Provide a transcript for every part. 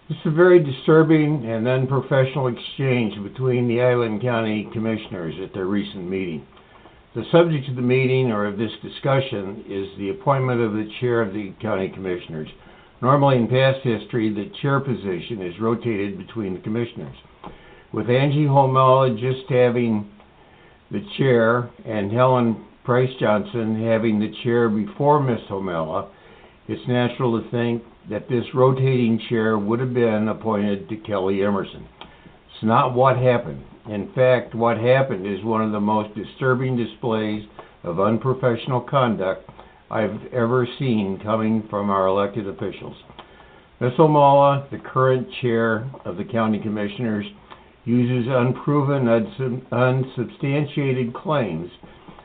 This is a very disturbing and unprofessional exchange between the Island County Commissioners at their recent meeting. The subject of the meeting, or of this discussion, is the appointment of the chair of the County Commissioners. Normally in past history, the chair position is rotated between the commissioners. With Angie Homella just having the chair and Helen Price Johnson having the chair before Ms. Homella, it's natural to think that this rotating chair would have been appointed to Kelly Emerson. It's not what happened. In fact, what happened is one of the most disturbing displays of unprofessional conduct I've ever seen coming from our elected officials. Ms. Homella, the current chair of the County Commissioners, uses unproven, unsubstantiated claims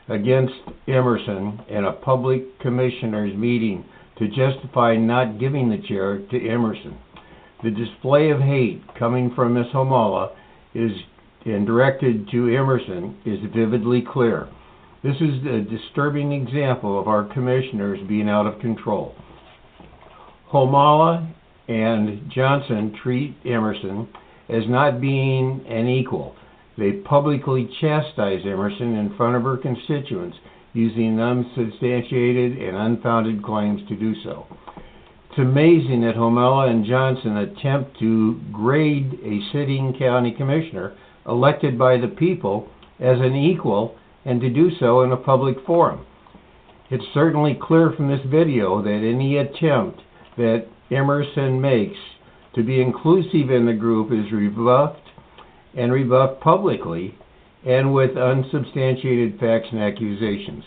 against Emerson in a public commissioners meeting to justify not giving the chair to Emerson. The display of hate coming from Ms. Homella and directed to Emerson is vividly clear. This is a disturbing example of our commissioners being out of control. Homella and Johnson treat Emerson as not being an equal. They publicly chastise Emerson in front of her constituents, using unsubstantiated and unfounded claims to do so. It's amazing that Homella and Johnson attempt to grade a sitting county commissioner elected by the people as an equal, and to do so in a public forum. It's certainly clear from this video that any attempt that Emerson makes to be inclusive in the group is rebuffed publicly and with unsubstantiated facts and accusations.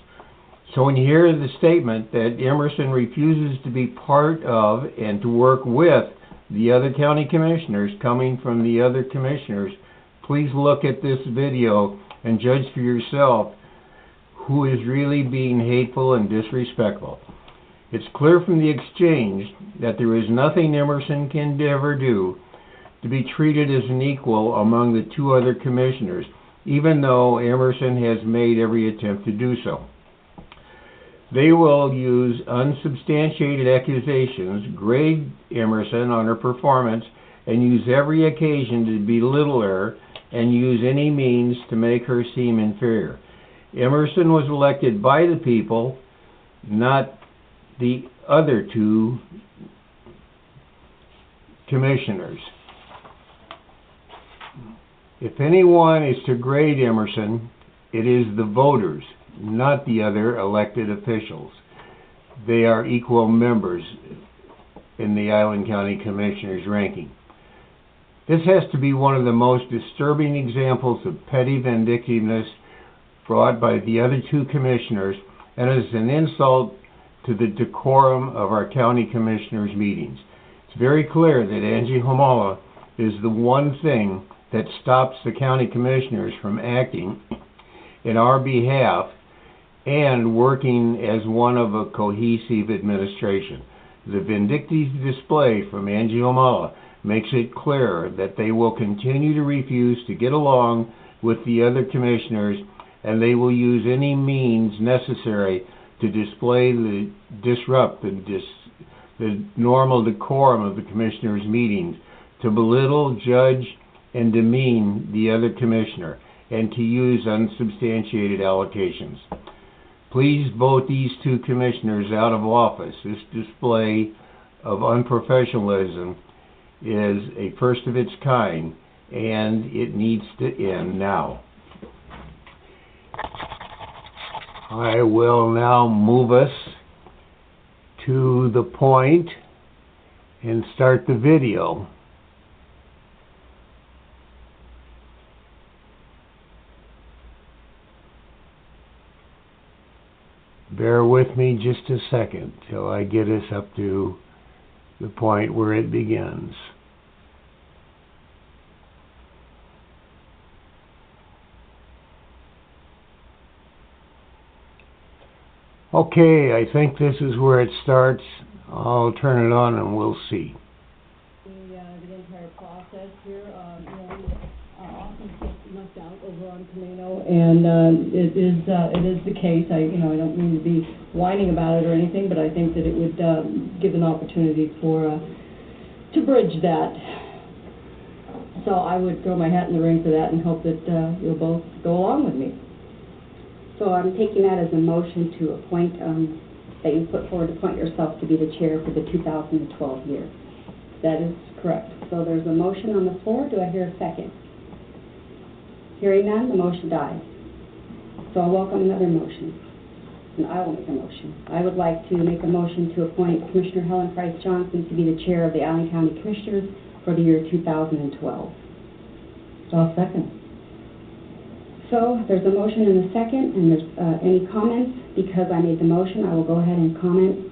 So when you hear the statement that Emerson refuses to be part of and to work with the other county commissioners coming from the other commissioners, please look at this video and judge for yourself who is really being hateful and disrespectful. It's clear from the exchange that there is nothing Emerson can ever do to be treated as an equal among the two other commissioners, even though Emerson has made every attempt to do so. They will use unsubstantiated accusations, grade Emerson on her performance, and use every occasion to belittle her and use any means to make her seem inferior. Emerson was elected by the people, not the other two commissioners. If anyone is to grade Emerson, it is the voters, not the other elected officials. They are equal members in the Island County Commissioners ranking. This has to be one of the most disturbing examples of petty vindictiveness brought by the other two commissioners, and is an insult to the decorum of our county commissioners' meetings. It's very clear that Angie Homella is the one thing that stops the county commissioners from acting in our behalf and working as one of a cohesive administration. The vindictive display from Angie Homella makes it clear that they will continue to refuse to get along with the other commissioners, and they will use any means necessary to disrupt the normal decorum of the commissioners' meetings, to belittle, judge, and demean the other commissioner, and to use unsubstantiated allocations. Please vote these two commissioners out of office. This display of unprofessionalism is a first of its kind, and it needs to end now. I will now move us to the point and start the video. Bear with me just a second till I get us up to the point where it begins. Okay, I think this is where it starts. I'll turn it on and we'll see. The entire process here, we often get left out over on John Camino, and it is the case. I don't mean to be whining about it or anything, but I think that it would give an opportunity for to bridge that. So I would throw my hat in the ring for that and hope that you'll both go along with me. So I'm taking that as a motion to appoint, that you put forward to appoint yourself to be the chair for the 2012 year. That is correct. So there's a motion on the floor. Do I hear a second? Hearing none, the motion dies. So I'll welcome another motion, and I will make a motion. I would like to make a motion to appoint Commissioner Helen Price Johnson to be the chair of the Allen County Commissioners for the year 2012. I'll second. So there's a motion and a second, and there's any comments? Because I made the motion, I will go ahead and comment.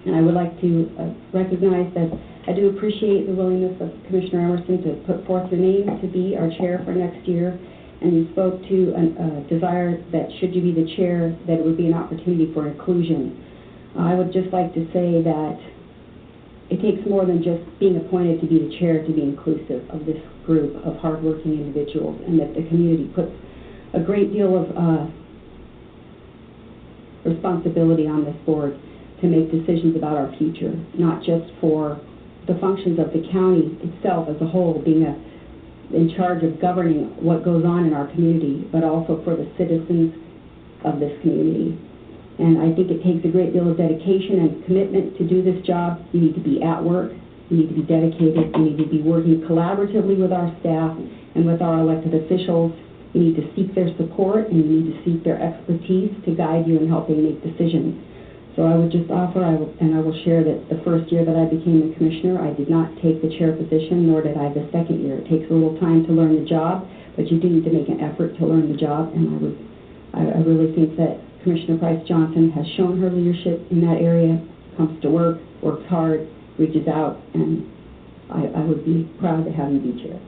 And I would like to recognize that I do appreciate the willingness of Commissioner Emerson to put forth your name to be our chair for next year. And you spoke to a desire that should you be the chair, that it would be an opportunity for inclusion. I would just like to say that it takes more than just being appointed to be the chair to be inclusive of this group of hardworking individuals, and that the community puts a great deal of responsibility on this board to make decisions about our future, not just for the functions of the county itself as a whole, being in charge of governing what goes on in our community, but also for the citizens of this community. And I think it takes a great deal of dedication and commitment to do this job. You need to be at work, you need to be dedicated, you need to be working collaboratively with our staff and with our elected officials. You need to seek their support, and you need to seek their expertise to guide you in helping make decisions. So I would just offer, and I will share that the first year that I became a commissioner, I did not take the chair position, nor did I the second year. It takes a little time to learn the job, but you do need to make an effort to learn the job, and I really think that Commissioner Price Johnson has shown her leadership in that area, comes to work, works hard, reaches out, and I would be proud to have you be chair.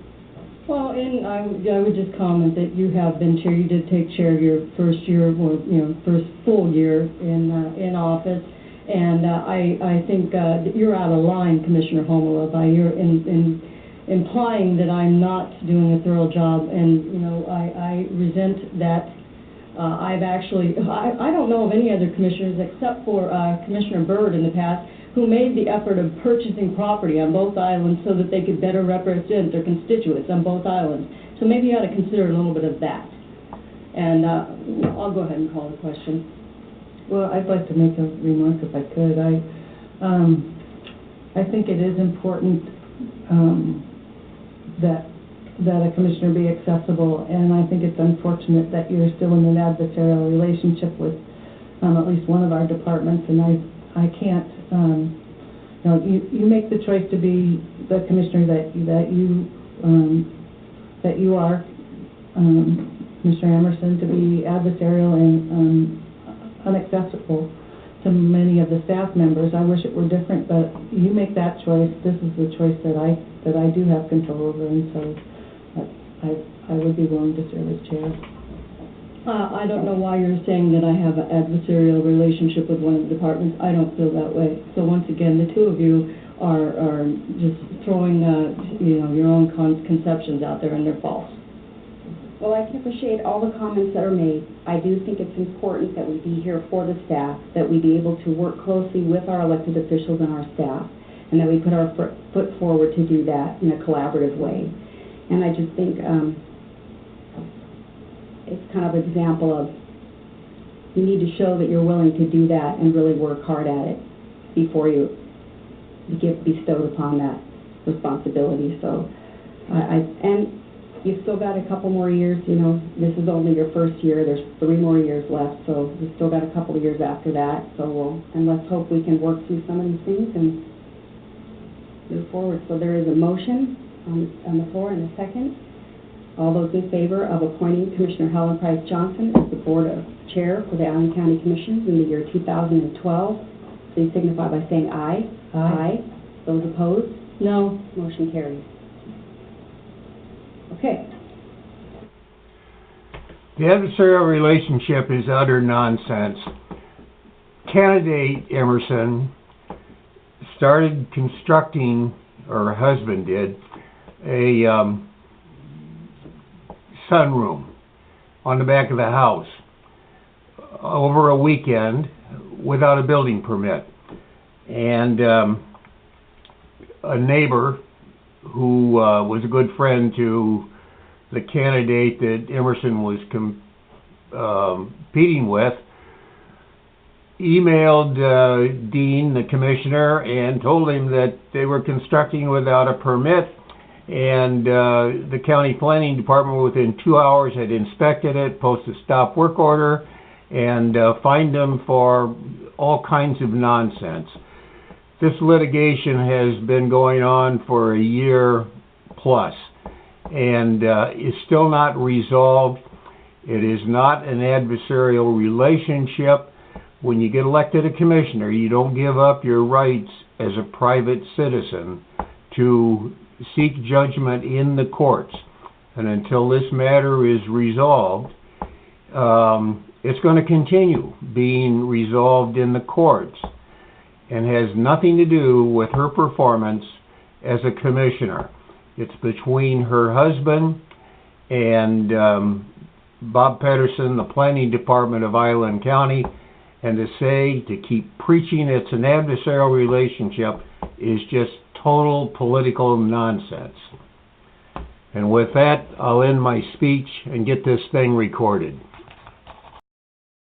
Well, and I would just comment that you have been chair. You did take chair your first year, or first full year in office, and I think that you're out of line, Commissioner Homola, by your implying that I'm not doing a thorough job, and I resent that. I've actually I don't know of any other commissioners except for Commissioner Byrd in the past, who made the effort of purchasing property on both islands so that they could better represent their constituents on both islands. So maybe you ought to consider a little bit of that. And I'll go ahead and call the question. Well, I'd like to make a remark if I could. I think it is important that a commissioner be accessible, and I think it's unfortunate that you're still in an adversarial relationship with at least one of our departments, and I can't. You make the choice to be the commissioner that you are, Commissioner Emerson, to be adversarial and unaccessible to many of the staff members. I wish it were different, but you make that choice. This is the choice that I do have control over, and so I would be willing to serve as chair. I don't know why you're saying that I have an adversarial relationship with one of the departments. I don't feel that way. So once again, the two of you are just throwing your own conceptions out there, and they're false. Well, I can appreciate all the comments that are made. I do think it's important that we be here for the staff, that we be able to work closely with our elected officials and our staff, and that we put our foot forward to do that in a collaborative way. And I just think it's kind of an example of you need to show that you're willing to do that and really work hard at it before you get bestowed upon that responsibility. So, and you've still got a couple more years. This is only your first year. There's 3 more years left, so you've still got a couple of years after that. So let's hope we can work through some of these things and move forward. So there is a motion on the floor and a second. All those in favor of appointing Commissioner Helen Price Johnson as the Board of Chair for the Allen County Commissions in the year 2012, please signify by saying aye. Aye. Those opposed? No. Motion carries. Okay. The adversarial relationship is utter nonsense. Candidate Emerson started constructing, or her husband did, a sunroom on the back of the house over a weekend without a building permit. And a neighbor who was a good friend to the candidate that Emerson was competing with emailed Dean, the commissioner, and told him that they were constructing without a permit, and the county planning department within 2 hours had inspected it, posted a stop work order, and fined them for all kinds of nonsense. This litigation has been going on for a year plus, and is still not resolved. It is not an adversarial relationship. When you get elected a commissioner, you don't give up your rights as a private citizen to seek judgment in the courts. And until this matter is resolved, it's going to continue being resolved in the courts, and has nothing to do with her performance as a commissioner. It's between her husband and Bob Pedersen, the planning department of Island County, and to keep preaching it's an adversarial relationship is just total political nonsense. And with that, I'll end my speech and get this thing recorded.